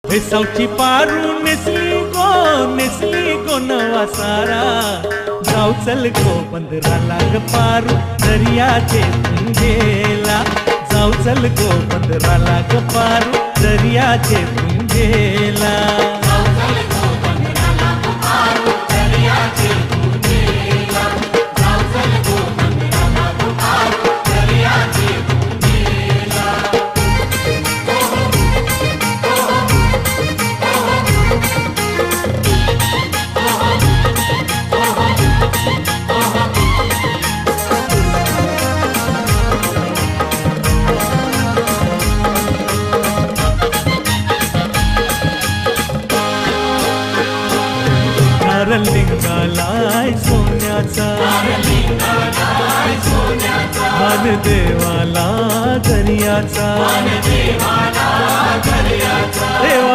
भेसावची पारू नेसली गो नवा सारा जाऊ चल गो पंधराला ग पारू दर्याचे गेला जाऊ चल गो पंधराला ग पारू दर्याचे गेला लिंगालाय सोन्याचा मान देवाला दर्याचा देवा